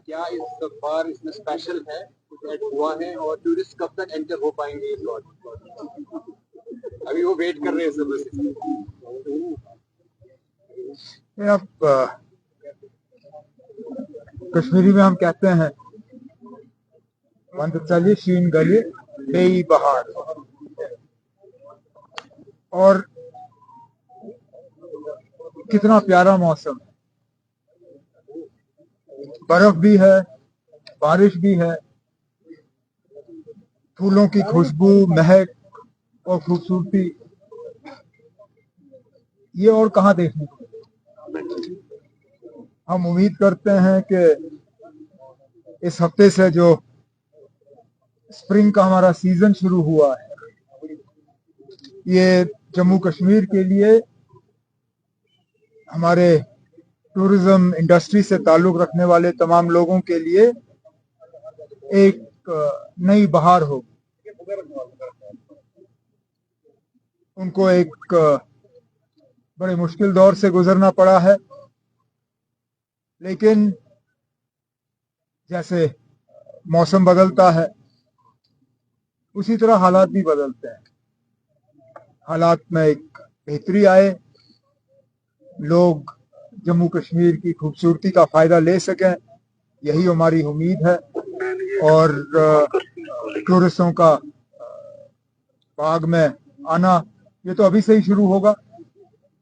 کیا اس بار اس میں اسپیشل ہے کچھ ایڈ ہوا ہے اور ٹورسٹ کب تک انٹر ہو پائیں گے اس بار؟ ابھی وہ ویٹ کر رہے ہیں صبح سے. اب کشمیری میں ہم کہتے ہیں وند چلی شین گلی بے بہار، اور کتنا پیارا موسم ہے. برف بھی ہے، بارش بھی ہے، پھولوں کی خوشبو، مہک اور خوبصورتی یہ اور کہاں دیکھنے کو. ہم امید کرتے ہیں کہ اس ہفتے سے جو اسپرنگ کا ہمارا سیزن شروع ہوا ہے یہ جموں کشمیر کے لیے ہمارے ٹورزم انڈسٹری سے تعلق رکھنے والے تمام لوگوں کے لیے ایک نئی بہار ہو. ان کو ایک بڑے مشکل دور سے گزرنا پڑا ہے، لیکن جیسے موسم بدلتا ہے اسی طرح حالات بھی بدلتے ہیں. حالات میں ایک بہتری آئے، لوگ جموں کشمیر کی خوبصورتی کا فائدہ لے سکیں، یہی ہماری امید ہے. اور ٹورسٹوں کا باغ میں آنا یہ تو ابھی سے ہی شروع ہوگا،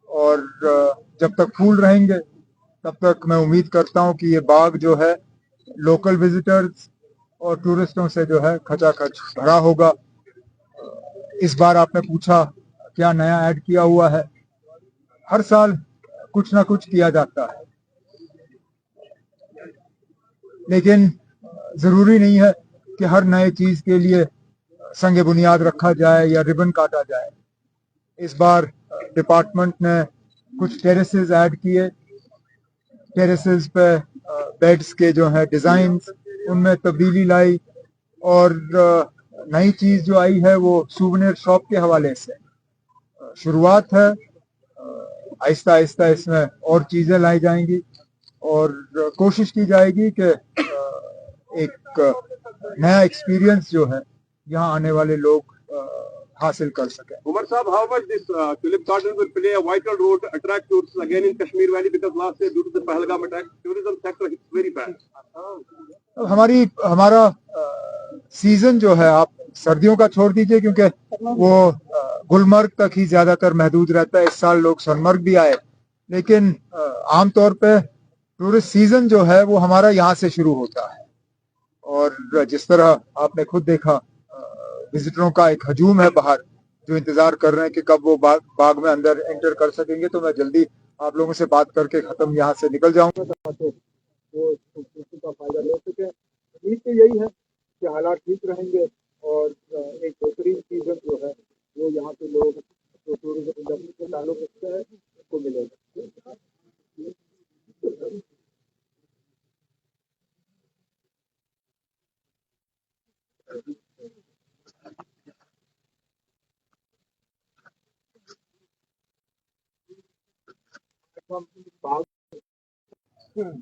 اور جب تک پھول رہیں گے تب تک میں امید کرتا ہوں کہ یہ باغ جو ہے لوکل وزٹرز اور ٹورسٹوں سے جو ہے کھچا کھچ بھرا ہوگا. اس بار آپ نے پوچھا کیا نیا ایڈ کیا ہوا ہے. ہر سال کچھ نہ کچھ کیا جاتا ہے، لیکن ضروری نہیں ہے کہ ہر نئے چیز کے لیے سنگ بنیاد رکھا جائے یا ربن کاٹا جائے. اس بار ڈپارٹمنٹ نے کچھ ٹیریسز ایڈ کیے، ٹیریسز پہ بیڈز کے جو ہے ڈیزائنز ان میں تبدیلی لائی، اور نئی چیز جو آئی ہے وہ سوونیر شاپ کے حوالے سے شروعات ہے. آہستہ آہستہ اس میں اور چیزیں لائی جائیں گی اور کوشش کی جائے گی کہ ایک نیا ایکسپیرینس جو ہے یہاں آنے والے لوگ حاصل کر سکیں. Umar Saab, how much this tulip garden will play a vital role to attract tourists again in Kashmir Valley, because last year due to the Pahalgam attack, tourism sector is very bad. ہمارا season جو ہے آپ سردیوں کا چھوڑ دیجئے کیونکہ وہ گلمرگ تک ہی زیادہ تر محدود رہتا ہے. اس سال لوگ سونمرگ بھی آئے، لیکن عام طور پہ ٹورسٹ سیزن جو ہے وہ ہمارا یہاں سے شروع ہوتا ہے. اور جس طرح آپ نے خود دیکھا وزٹروں کا ایک ہجوم ہے باہر جو انتظار کر رہے ہیں کہ کب وہ باغ میں اندر انٹر کر سکیں گے. تو میں جلدی آپ لوگوں سے بات کر کے ختم یہاں سے نکل جاؤں گا تاکہ وہ اس خوبصورتی کا فائدہ لے سکیں. امید تو یہی ہے کہ حالات ٹھیک رہیں گے اور ایک بہترین سیزن جو ہے وہ یہاں کے لوگ جو ٹورزم انڈسٹری سے تعلق رکھتے ہیں اس کو ملے گا.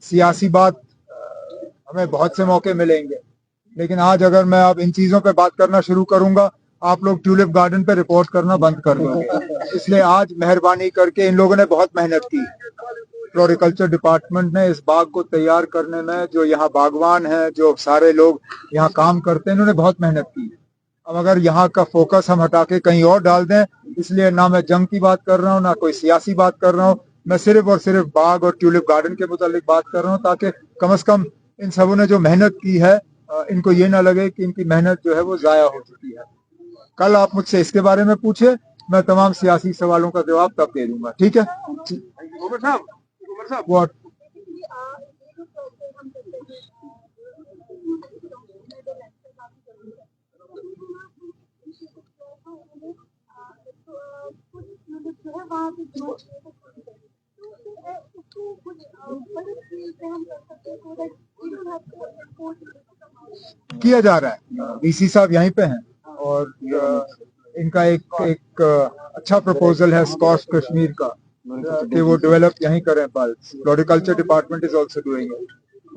سیاسی بات ہمیں بہت سے موقع ملیں گے، لیکن آج اگر میں اب ان چیزوں پہ بات کرنا شروع کروں گا آپ لوگ ٹیولپ گارڈن پہ رپورٹ کرنا بند کر دیں گے. اس لیے آج مہربانی کر کے ان لوگوں نے بہت محنت کی. فلوریکلچر ڈپارٹمنٹ نے اس باغ کو تیار کرنے میں جو یہاں باغوان ہیں، جو سارے لوگ یہاں کام کرتے ہیں، انہوں نے بہت محنت کی. اب اگر یہاں کا فوکس ہم ہٹا کے کہیں اور ڈال دیں، اس لیے نہ میں جنگ کی بات کر رہا ہوں نہ کوئی سیاسی بات کر رہا ہوں، میں صرف اور صرف باغ اور ٹیولپ گارڈن کے متعلق بات کر رہا ہوں تاکہ کم از کم ان سبوں نے جو محنت کی ہے ان کو یہ نہ لگے کہ ان کی محنت جو ہے وہ ضائع ہو چکی ہے. کل آپ مجھ سے اس کے بارے میں پوچھے، میں تمام سیاسی سوالوں کا جواب تب دے دوں گا. ٹھیک ہے؟ عمر صاحب What? کیا جا رہا ہے. وی سی صاحب یہیں پہ ہیں اور ان کا ایک اچھا پروپوزل ہے اسکاش کشمیر کا کہ وہ ڈیولپ یہیں کریں. Floriculture department is also doing it.